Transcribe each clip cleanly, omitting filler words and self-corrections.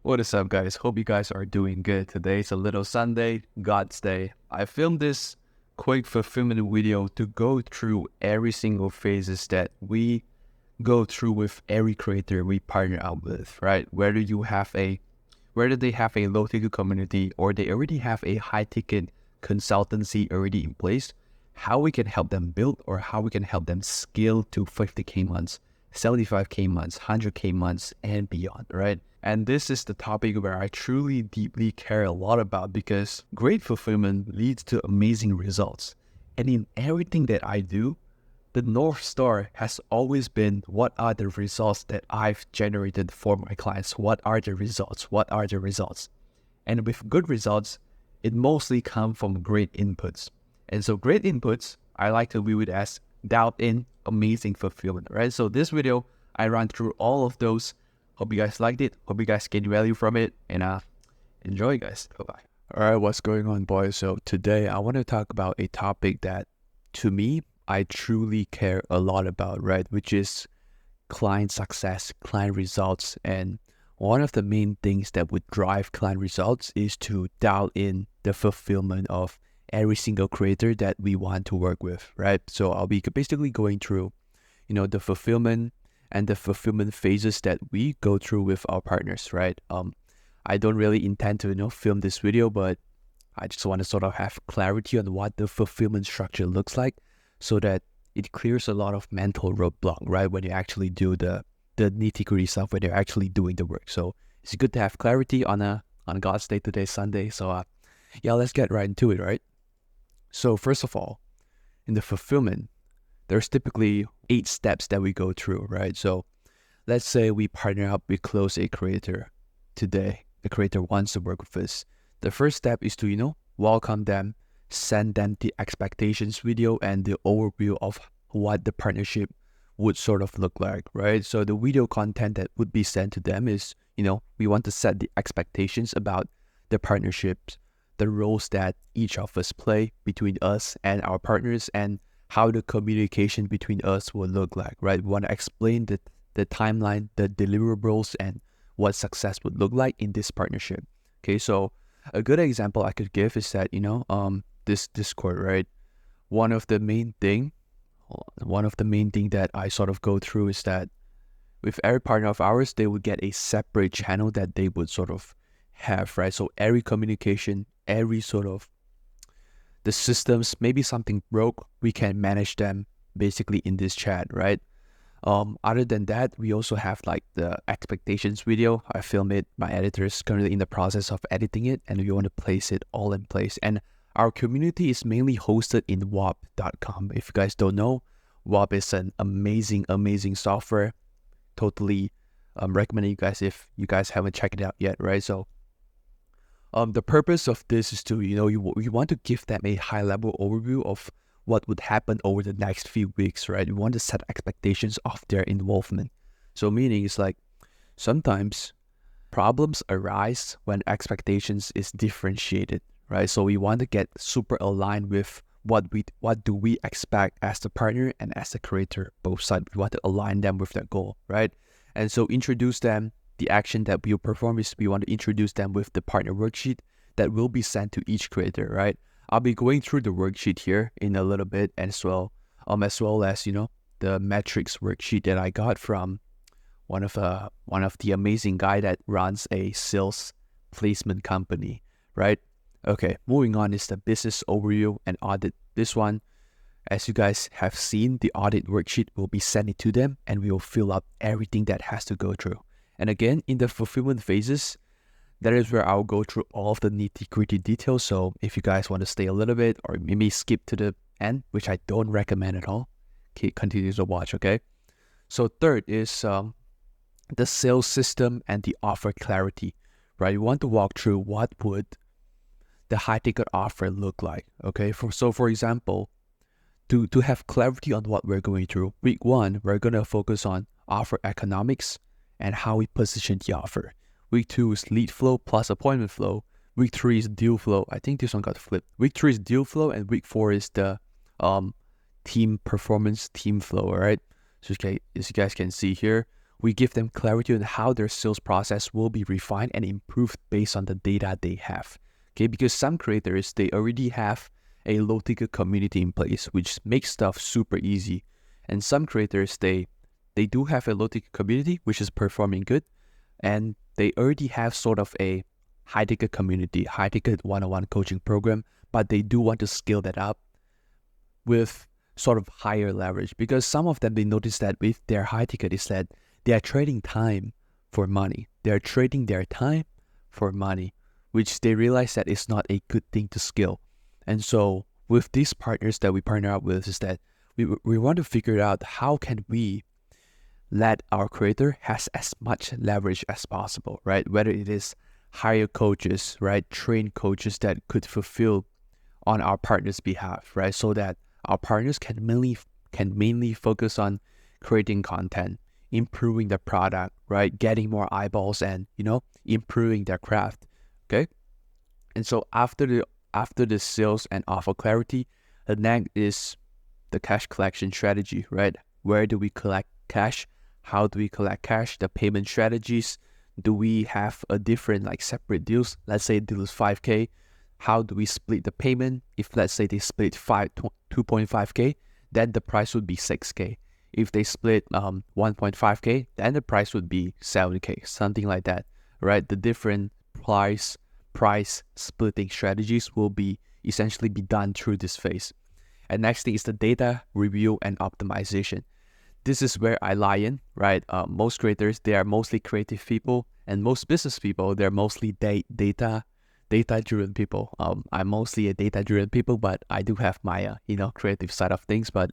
What is up, guys? Hope you guys are doing good. Today's a little Sunday, God's Day. I filmed this quick fulfillment video to go through every single phases that we go through with every creator we partner up with, right? Whether they have a low ticket community or they already have a high ticket consultancy already in place, how we can help them build or how we can help them scale to 50K months, 75K months, 100K months, and beyond, right? And this is the topic where I truly deeply care a lot about because great fulfillment leads to amazing results. And in everything that I do, the North Star has always been what are the results that I've generated for my clients? What are the results? What are the results? And with good results, it mostly comes from great inputs. And so great inputs, I like to view it as dialed in amazing fulfillment, right? So this video, I run through all of those. Hope you guys liked it. Hope you guys get value from it. And enjoy, guys. Bye-bye. All right, what's going on, boys? So today I want to talk about a topic that, to me, I truly care a lot about, right? Which is client success, client results. And one of the main things that would drive client results is to dial in the fulfillment of every single creator that we want to work with, right? So I'll be basically going through, the fulfillment and the fulfillment phases that we go through with our partners, right? I don't really intend to, film this video, but I just want to sort of have clarity on what the fulfillment structure looks like so that it clears a lot of mental roadblock, right? When you actually do the nitty-gritty stuff, when you're actually doing the work. So it's good to have clarity on God's Day today, Sunday. So yeah, let's get right into it, right? So first of all, in the fulfillment, there's typically 8 steps that we go through, right? So let's say we partner up, we close a creator today. The creator wants to work with us. The first step is to, welcome them, send them the expectations video and the overview of what the partnership would sort of look like, right? So the video content that would be sent to them is, we want to set the expectations about the partnerships, the roles that each of us play between us and our partners, and how the communication between us will look like, right? We want to explain the timeline, the deliverables, and what success would look like in this partnership. Okay, so a good example I could give is that, this Discord, right? One of the main thing that I sort of go through is that with every partner of ours, they would get a separate channel that they would sort of have, right? So every communication, every sort of the systems, maybe something broke, we can manage them basically in this chat, right? Other than that, we also have like the expectations video. I film it. My editor is currently in the process of editing it, and we want to place it all in place. And our community is mainly hosted in wap.com. If you guys don't know, WAP is an amazing software. Totally recommend you guys if you guys haven't checked it out yet, right? So the purpose of this is to, you want to give them a high level overview of what would happen over the next few weeks, right? We want to set expectations of their involvement. So meaning it's like sometimes problems arise when expectations is differentiated, right? So we want to get super aligned with what do we expect as the partner and as the creator, both sides. We want to align them with that goal, right? And so introduce them. The action that we'll perform is we want to introduce them with the partner worksheet that will be sent to each creator, right? I'll be going through the worksheet here in a little bit as well as the metrics worksheet that I got from one of the amazing guy that runs a sales placement company, right? Okay, moving on is the business overview and audit. This one, as you guys have seen, the audit worksheet will be sent to them and we will fill up everything that has to go through. And again, in the fulfillment phases, that is where I'll go through all of the nitty-gritty details. So if you guys want to stay a little bit or maybe skip to the end, which I don't recommend at all, continue to watch, okay? So third is the sales system and the offer clarity, right? You want to walk through what would the high-ticket offer look like, okay? For example, to have clarity on what we're going through, week 1, we're going to focus on offer economics and how we position the offer. Week 2 is lead flow plus appointment flow. Week 3 is deal flow. I think this one got flipped. Week 3 is deal flow, and week 4 is the team performance, team flow, all right? So as you guys can see here, We give them clarity on how their sales process will be refined and improved based on the data they have. Okay, because some creators, they already have a low ticket community in place, which makes stuff super easy. And some creators, they do have a low ticket community, which is performing good. And they already have sort of a high ticket community, high ticket one-on-one coaching program, but they do want to scale that up with sort of higher leverage, because some of them, they notice that with their high ticket is that they are trading time for money. They are trading their time for money, which they realize that is not a good thing to scale. And so with these partners that we partner up with is that we want to figure out how can we let our creator has as much leverage as possible, right? Whether it is hire coaches, right? Train coaches that could fulfill on our partners' behalf, right? So that our partners can mainly focus on creating content, improving the product, right? Getting more eyeballs and, improving their craft, okay? And so after the sales and offer clarity, the next is the cash collection strategy, right? Where do we collect cash? How do we collect cash? The payment strategies. Do we have a different separate deals? Let's say deal is 5K. How do we split the payment? If let's say they split 2.5K, then the price would be 6K. If they split 1.5K, then the price would be 7K, something like that, right? The different price splitting strategies will be essentially be done through this phase. And next thing is the data review and optimization. This is where I lie in, right? Most creators, they are mostly creative people, and most business people, they're mostly data-driven people. I'm mostly a data-driven people, but I do have my creative side of things. But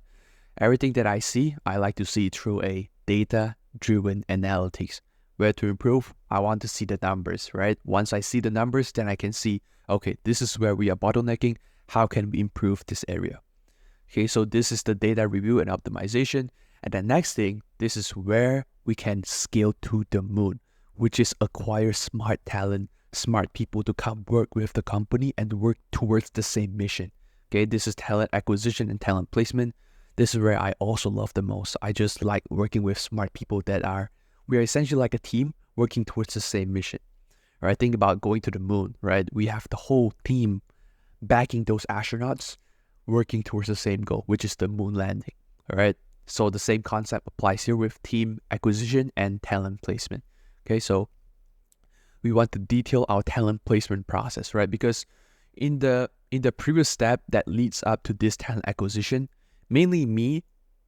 everything that I see, I like to see through a data-driven analytics. Where to improve, I want to see the numbers, right? Once I see the numbers, then I can see, okay, this is where we are bottlenecking. How can we improve this area? Okay, so this is the data review and optimization. And the next thing, this is where we can scale to the moon, which is acquire smart talent, smart people to come work with the company and work towards the same mission. Okay, this is talent acquisition and talent placement. This is where I also love the most. I just like working with smart people we are essentially like a team working towards the same mission. All right, think about going to the moon, right? We have the whole team backing those astronauts working towards the same goal, which is the moon landing. All right. So the same concept applies here with team acquisition and talent placement. Okay, so we want to detail our talent placement process, right? Because in the previous step that leads up to this talent acquisition, mainly me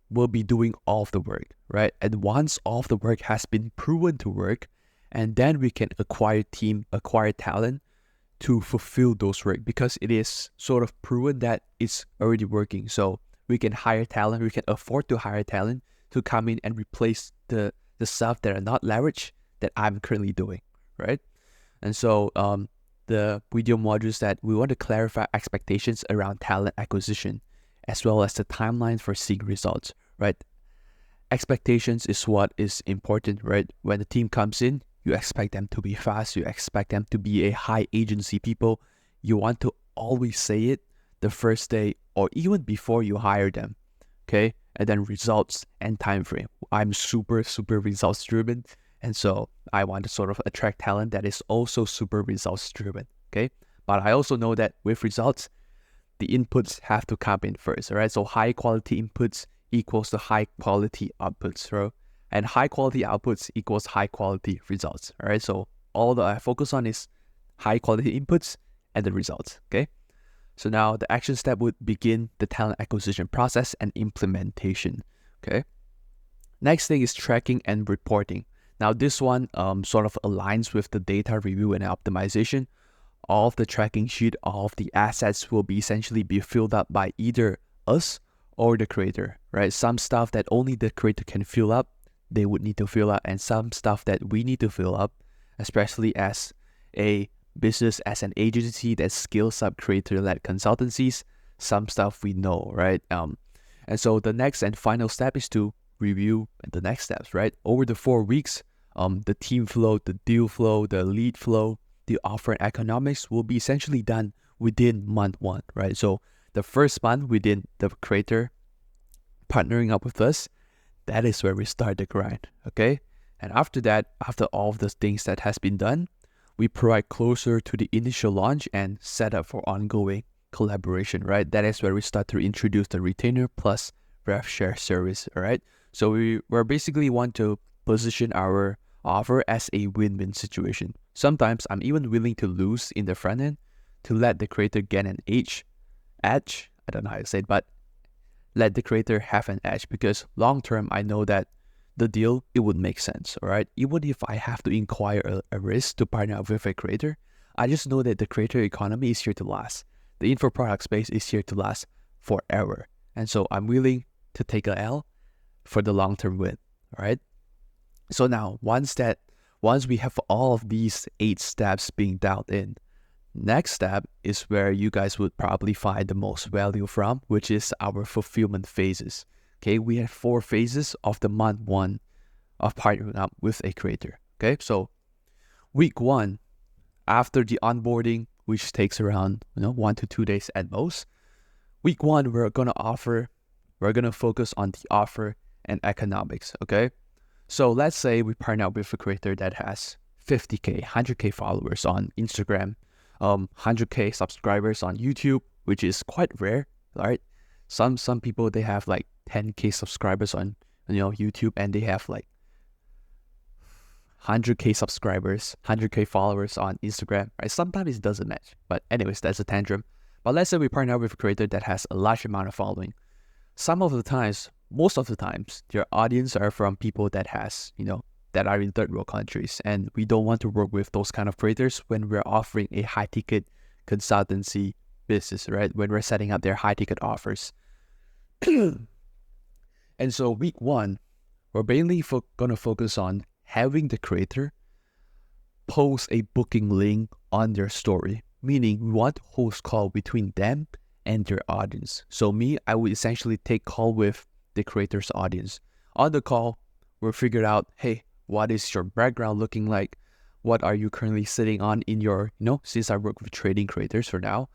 will be doing all of the work, right? And once all of the work has been proven to work, and then we can acquire talent to fulfill those work, because it is sort of proven that it's already working. So we can hire talent, we can afford to hire talent to come in and replace the stuff that are not leveraged that I'm currently doing, right? And so the video modules that we want to clarify expectations around talent acquisition, as well as the timeline for seeing results, right? Expectations is what is important, right? When the team comes in, you expect them to be fast, you expect them to be a high agency people. You want to always say it the first day or even before you hire them, okay? And then results and time frame. I'm super results driven, and so I want to sort of attract talent that is also super results driven, okay? But I also know that with results, the inputs have to come in first, all right? So high quality inputs equals to high quality outputs, right? And high quality outputs equals high quality results, all right? So all that I focus on is high quality inputs and the results, okay? So now the action step would begin the talent acquisition process and implementation, okay? Next thing is tracking and reporting. Now this one sort of aligns with the data review and optimization. All of the tracking sheet, all of the assets will be essentially be filled up by either us or the creator, right? Some stuff that only the creator can fill up, they would need to fill up, and some stuff that we need to fill up, especially as a business, as an agency that scales up creator-led consultancies, some stuff we know, right? And so the next and final step is to review the next steps, right? Over the 4 weeks, the team flow, the deal flow, the lead flow, the offer and economics will be essentially done within month 1, right? So the first month within the creator partnering up with us, that is where we start the grind, okay? And after that, after all of the things that has been done, we provide closer to the initial launch and set up for ongoing collaboration, right? That is where we start to introduce the retainer plus rev share service, all right? So we're basically want to position our offer as a win-win situation. Sometimes I'm even willing to lose in the front end to let the creator get an edge, I don't know how to say it, but let the creator have an edge, because long term, I know that the deal, it would make sense, all right? Even if I have to inquire a risk to partner up with a creator, I just know that the creator economy is here to last. The info product space is here to last forever. And so I'm willing to take a L for the long-term win, all right? So now, once we have all of these 8 steps being dialed in, next step is where you guys would probably find the most value from, which is our fulfillment phases. Okay, we have 4 phases of the month 1 of partnering up with a creator. Okay, so week 1, after the onboarding, which takes around 1 to 2 days at most, week 1 we're gonna focus on the offer and economics. Okay, so let's say we partner up with a creator that has 50k, 100k followers on Instagram, 100k subscribers on YouTube, which is quite rare, right? Some people, they have like 10k subscribers on YouTube, and they have like 100k subscribers, 100k followers on Instagram, right? Sometimes it doesn't match, but anyways, that's a tantrum. But let's say we partner up with a creator that has a large amount of following. Most of the times, their audience are from people that has, that are in third world countries, and we don't want to work with those kind of creators when we're offering a high ticket consultancy business, right? When we're setting up their high ticket offers. And so week 1, we're mainly going to focus on having the creator post a booking link on their story, meaning we want to host call between them and their audience. So I would essentially take call with the creator's audience. On the call, we'll figure out, hey, what is your background looking like? What are you currently sitting on in your, since I work with trading creators for now,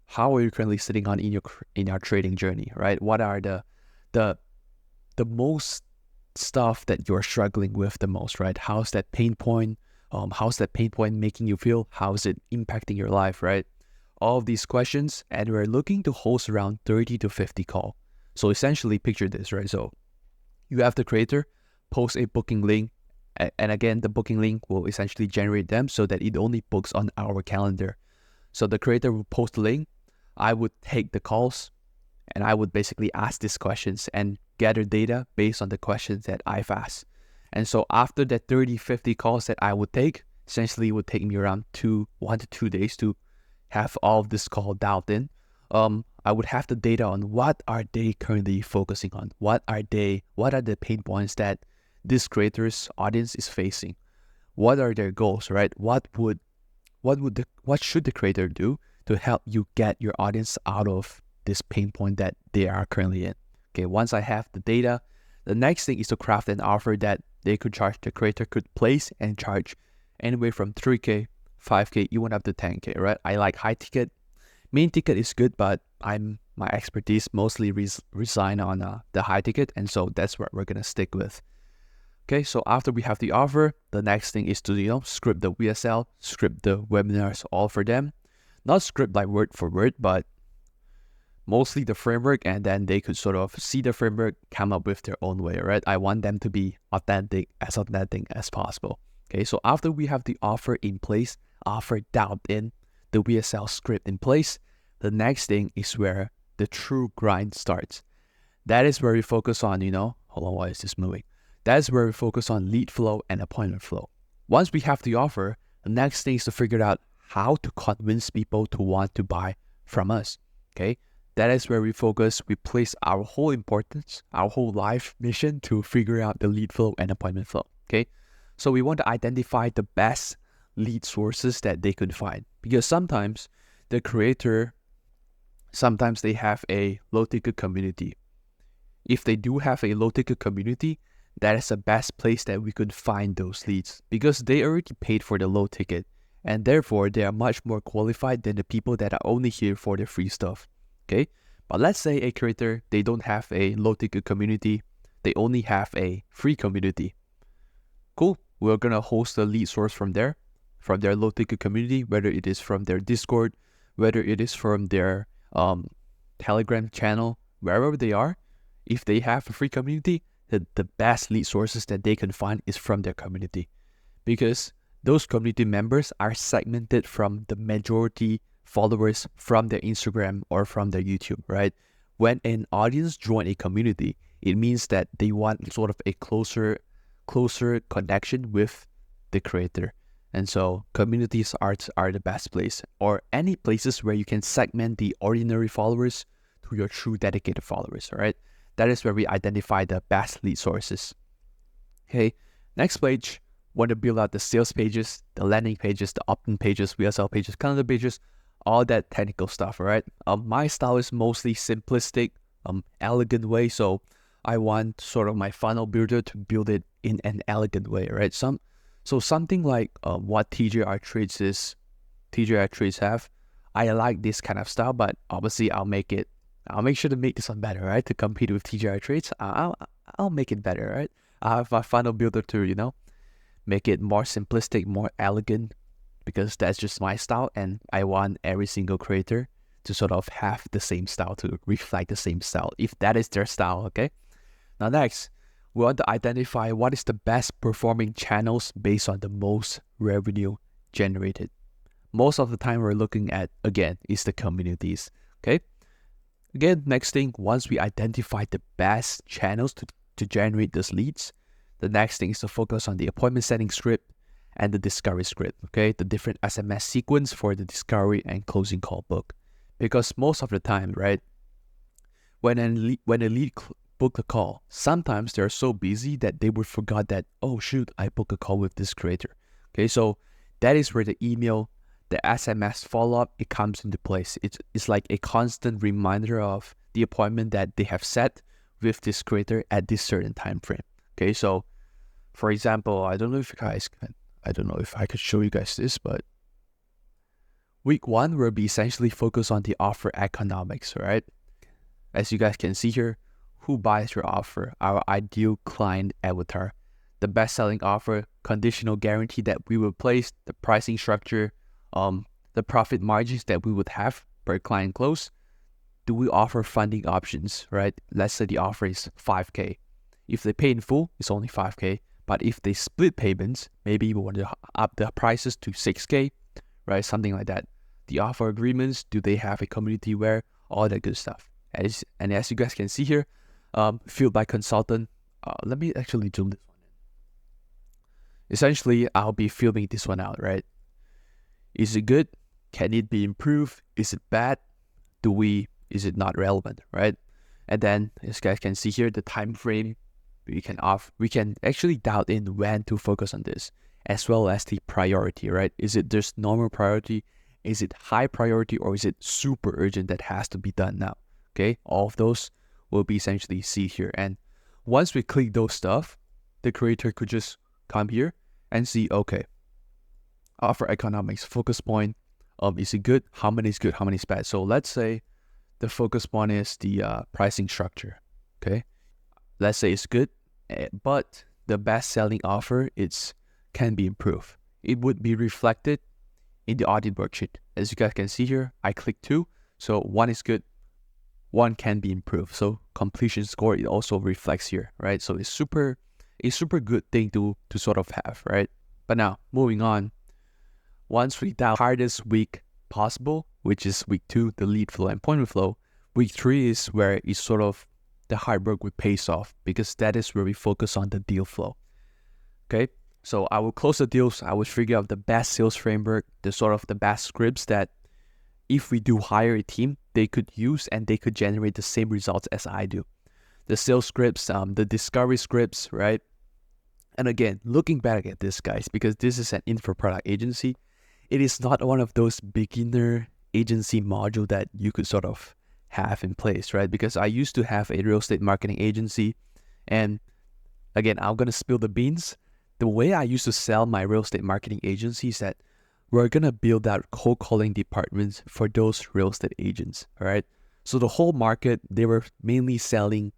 how are you currently sitting on in your trading journey, right? What are the most stuff that you're struggling with the most, right? How's that pain point? How's that pain point making you feel? How's it impacting your life, right? All of these questions, and we're looking to host around 30 to 50 call. So essentially, picture this, right? So you have the creator post a booking link, and again, the booking link will essentially generate them so that it only books on our calendar. So the creator will post the link, I would take the calls, and I would basically ask these questions and gather data based on the questions that I've asked. And so after that 30, 50 calls that I would take, essentially it would take me around 1 to 2 days to have all of this call dialed in. I would have the data on what are they currently focusing on? What are the pain points that this creator's audience is facing? What are their goals, right? What should the creator do to help you get your audience out of this pain point that they are currently in? Okay, once I have the data, the next thing is to craft an offer that the creator could place and charge anywhere from 3K, 5K, even up to 10K, right? I like high ticket. Main ticket is good, but my expertise mostly reside on the high ticket, and so that's what we're gonna stick with. Okay, so after we have the offer, the next thing is to script the VSL, script the webinars all for them. Not script like word for word, but mostly the framework, and then they could sort of see the framework, come up with their own way, right? I want them to be authentic as possible. Okay, so after we have the offer in place, offer dialed in, the VSL script in place, the next thing is where the true grind starts. That is where we focus on, hold on, why is this moving? That is where we focus on lead flow and appointment flow. Once we have the offer, the next thing is to figure out how to convince people to want to buy from us. Okay, that is where we focus. We place our whole importance, our whole life mission to figure out the lead flow and appointment flow. Okay, so we want to identify the best lead sources that they could find, because sometimes the creator, sometimes they have a low ticket community. If they do have a low ticket community, that is the best place that we could find those leads, because they already paid for the low ticket, and therefore they are much more qualified than the people that are only here for the free stuff. Okay, but let's say a creator, they don't have a low ticket community, they only have a free community. cool. We're gonna host a lead source from their low ticket community, whether it is from their Discord, whether it is from their Telegram channel, wherever they are. If they have a free community, the best lead sources that they can find is from their community, because those community members are segmented from the majority followers from their Instagram or from their YouTube, right? When an audience join a community, it means that they want sort of a closer connection with the creator. And so communities are the best place, or any places where you can segment the ordinary followers to your true dedicated followers, all right? That is where we identify the best lead sources. Okay, next page, want to build out the sales pages, the landing pages, the opt-in pages, VSL pages, calendar pages, all that technical stuff, all right? My style is mostly simplistic, elegant way, so I want sort of my funnel builder to build it in an elegant way, right? Something like what TJR trades have. I like this kind of style, but obviously I'll make sure to make this one better, right? To compete with TJR trades, I'll make it better, right? I have my funnel builder to, make it more simplistic, more elegant, because that's just my style, and I want every single creator to sort of have the same style, to reflect the same style, if that is their style, okay? Now next, we want to identify what is the best performing channels based on the most revenue generated. Most of the time we're looking at, again, is the communities, okay? Again, next thing, once we identify the best channels to generate those leads, the next thing is to focus on the appointment setting script and the discovery script, okay? The different SMS sequence for the discovery and closing call book. Because most of the time, right, when a lead book a call, sometimes they're so busy that they would forgot that, oh shoot, I booked a call with this creator. Okay, so that is where the email, the SMS follow-up, it comes into place. It's like a constant reminder of the appointment that they have set with this creator at this certain time frame. Okay, so for example, I don't know if I could show you guys this, but week 1 will be essentially focused on the offer economics, right? As you guys can see here, who buys your offer, our ideal client avatar, the best-selling offer, conditional guarantee that we will place, the pricing structure, the profit margins that we would have per client close. Do we offer funding options, right? Let's say the offer is 5K. If they pay in full, it's only 5K. But if they split payments, maybe we want to up the prices to 6K, right? Something like that. The offer agreements, do they have a community where? All that good stuff. As you guys can see here, field by consultant. Let me actually zoom this one in. Essentially, I'll be filming this one out, right? Is it good? Can it be improved? Is it bad? Is it not relevant, right? And then, as you guys can see here, the time frame, we can actually dial in when to focus on this, as well as the priority, right? Is it just normal priority? Is it high priority, or is it super urgent that has to be done now? Okay, all of those will be essentially see here. And once we click those stuff, the creator could just come here and see, okay, offer economics, focus point, is it good? How many is good? How many is bad? So let's say the focus point is the pricing structure, okay? Let's say it's good, but the best selling offer can be improved. It would be reflected in the audit worksheet. As you guys can see here, I click 2, so 1 is good, 1 can be improved. So completion score, it also reflects here, right? So it's a super good thing to sort of have, right? But now moving on, once we dial hardest week possible, which is week 2, the lead flow and appointment flow, week 3 is where it's sort of the hard work will pays off, because that is where we focus on the deal flow. Okay, so I will close the deals. I will figure out the best sales framework, the best scripts that if we do hire a team, they could use and they could generate the same results as I do. The sales scripts, the discovery scripts, right? And again, looking back at this, guys, because this is an info product agency, it is not one of those beginner agency module that you could sort of have in place, right? Because I used to have a real estate marketing agency, and again, I'm gonna spill the beans. The way I used to sell my real estate marketing agency is that we're gonna build out cold calling departments for those real estate agents, all right? So the whole market, they were mainly selling,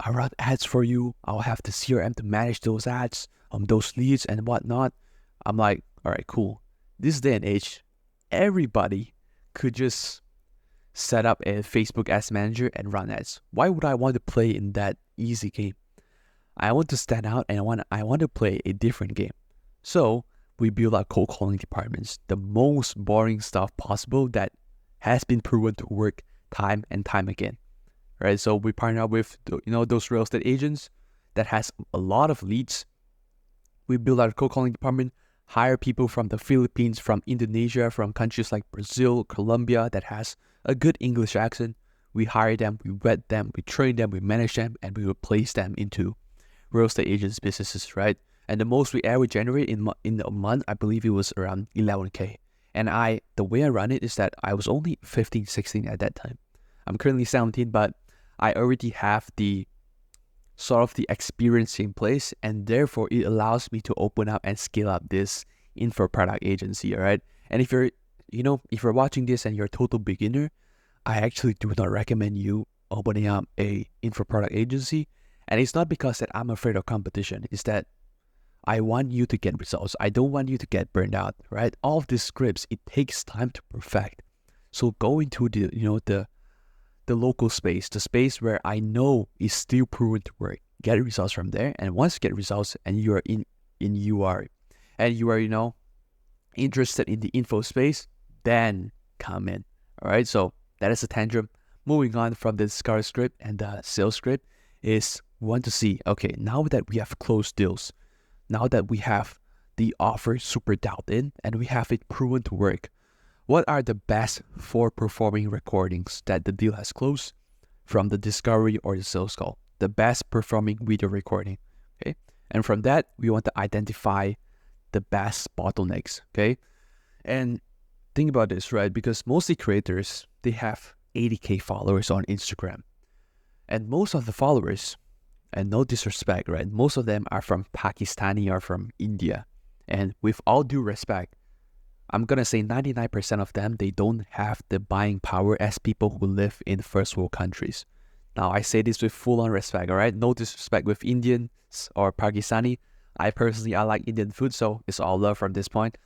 I run ads for you, I'll have the CRM to manage those ads, those leads and whatnot. I'm like, all right, cool. This day and age, everybody could just set up a Facebook ads manager and run ads. Why would I want to play in that easy game? I want to stand out and I want to play a different game. So we build our cold calling departments, the most boring stuff possible that has been proven to work time and time again. Right? So we partner up with those real estate agents that has a lot of leads. We build our cold calling department, hire people from the Philippines, from Indonesia, from countries like Brazil, Colombia that has a good English accent. We hire them, we vet them, we train them, we manage them, and we replace them into real estate agents' businesses, right? And the most we ever generate in a month, I believe it was around 11K. And the way I run it is that I was only 15, 16 at that time. I'm currently 17, but I already have the sort of the experience in place, and therefore it allows me to open up and scale up this info product agency, all right? And if you're watching this and you're a total beginner, I actually do not recommend you opening up a info product agency. And it's not because that I'm afraid of competition. It's that I want you to get results. I don't want you to get burned out, right? All of these scripts, it takes time to perfect. So go into the local space, the space where I know is still proven to work. Get results from there. And once you get results and you are interested in the info space, then come in. All right. So that is a tantrum. Moving on from the discovery script and the sales script is we want to see, okay, now that we have closed deals, now that we have the offer super dialed in and we have it proven to work, what are the best 4 performing recordings that the deal has closed from the discovery or the sales call? The best performing video recording, okay? And from that, we want to identify the best bottlenecks, okay? And think about this, right? Because mostly creators, they have 80K followers on Instagram. And most of the followers, and no disrespect, right? Most of them are from Pakistani or from India. And with all due respect, I'm going to say 99% of them, they don't have the buying power as people who live in first world countries. Now, I say this with full-on respect, all right? No disrespect with Indians or Pakistani. I like Indian food, so it's all love from this point.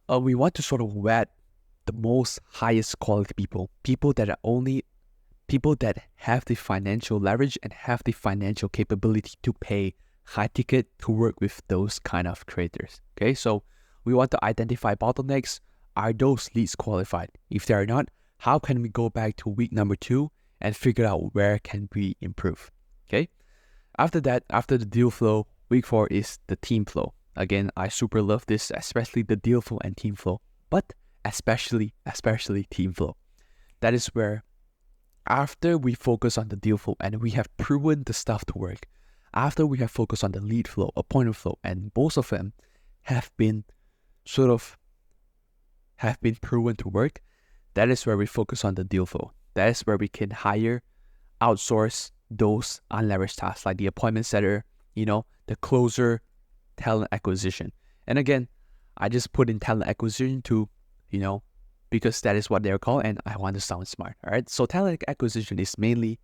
We want to sort of vet the most highest quality people that have the financial leverage and have the financial capability to pay high ticket to work with those kind of creators. Okay, so we want to identify bottlenecks. Are those leads qualified? If they are not, how can we go back to week number 2 and figure out where can we improve? Okay. After that, after the deal flow, week 4 is the team flow. Again, I super love this, especially the deal flow and team flow, but especially team flow. That is where after we focus on the deal flow and we have proven the stuff to work, after we have focused on the lead flow, appointment flow, and both of them have been proven to work, that is where we focus on the deal flow. That is where we can outsource those unleveraged tasks like the appointment setter, the closer, talent acquisition. And again, I just put in talent acquisition to, because that is what they're called and I want to sound smart. All right. So talent acquisition is mainly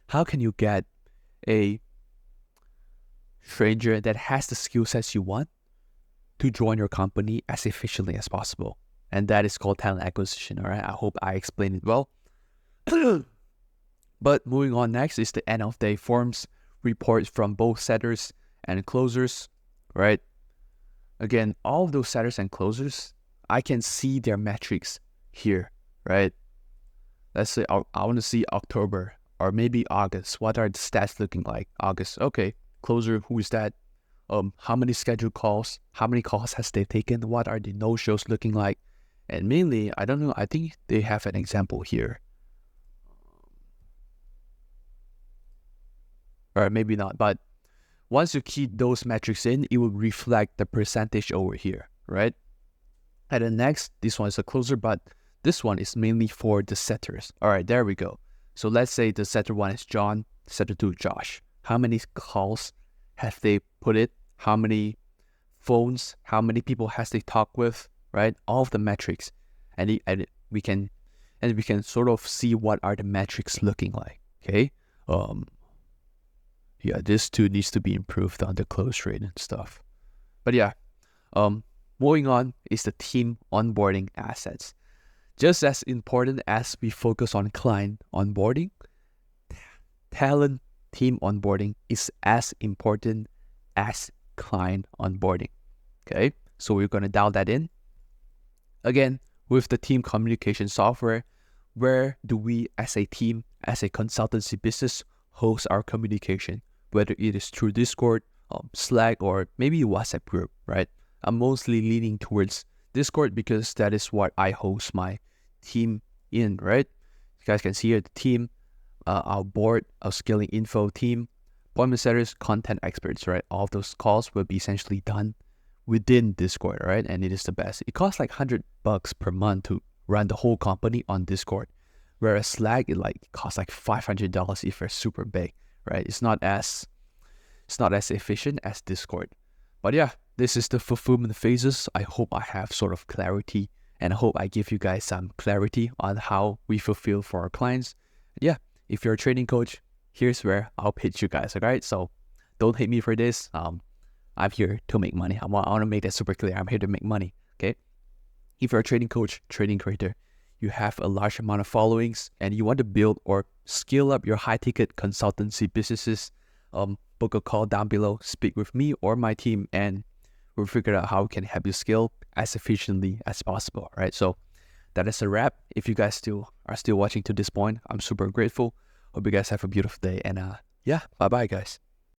how can you get a stranger that has the skill sets you want to join your company as efficiently as possible. And that is called talent acquisition. All right. I hope I explained it well. But moving on next is the end of day forms reports from both setters and closers, right? Again, all of those setters and closers, I can see their metrics here, right? Let's say I want to see October or maybe August. What are the stats looking like? August, okay. Closer, who is that? How many scheduled calls? How many calls has they taken? What are the no-shows looking like? And mainly, I don't know, I think they have an example here. Or maybe not, but once you key those metrics in, it will reflect the percentage over here, right? And then next, this one is a closer, but this one is mainly for the setters. All right, there we go. So let's say the setter 1 is John, setter 2 Josh. How many calls have they put it? How many phones? How many people has they talked with? Right? All of the metrics, and we can sort of see what are the metrics looking like. Okay. yeah, this too needs to be improved on the close rate and stuff. But yeah, moving on is the team onboarding assets. Just as important as we focus on client onboarding, talent team onboarding is as important as client onboarding. Okay, so we're going to dial that in. Again, with the team communication software, where do we as a team, as a consultancy business, host our communication? Whether it is through Discord, Slack, or maybe WhatsApp group, right? I'm mostly leaning towards Discord because that is what I host my team in, right? You guys can see here the team, our board, our scaling info team, appointment setters, content experts, right? All of those calls will be essentially done within Discord, right? And it is the best. It costs like $100 per month to run the whole company on Discord, whereas Slack it costs like $500 if you're super big, right? It's not as efficient as Discord. But yeah, this is the fulfillment phases. I hope I have sort of clarity, and I hope I give you guys some clarity on how we fulfill for our clients. Yeah, if you're a training coach, here's where I'll pitch you guys, all right? So don't hate me for this. I'm here to make money. I want to make that super clear. I'm here to make money, okay? If you're a training coach, training creator, you have a large amount of followings and you want to build or scale up your high-ticket consultancy businesses, book a call down below, speak with me or my team, and we'll figure out how we can help you scale as efficiently as possible, right? So that is a wrap. If you guys are still watching to this point, I'm super grateful. Hope you guys have a beautiful day, and yeah, bye-bye, guys.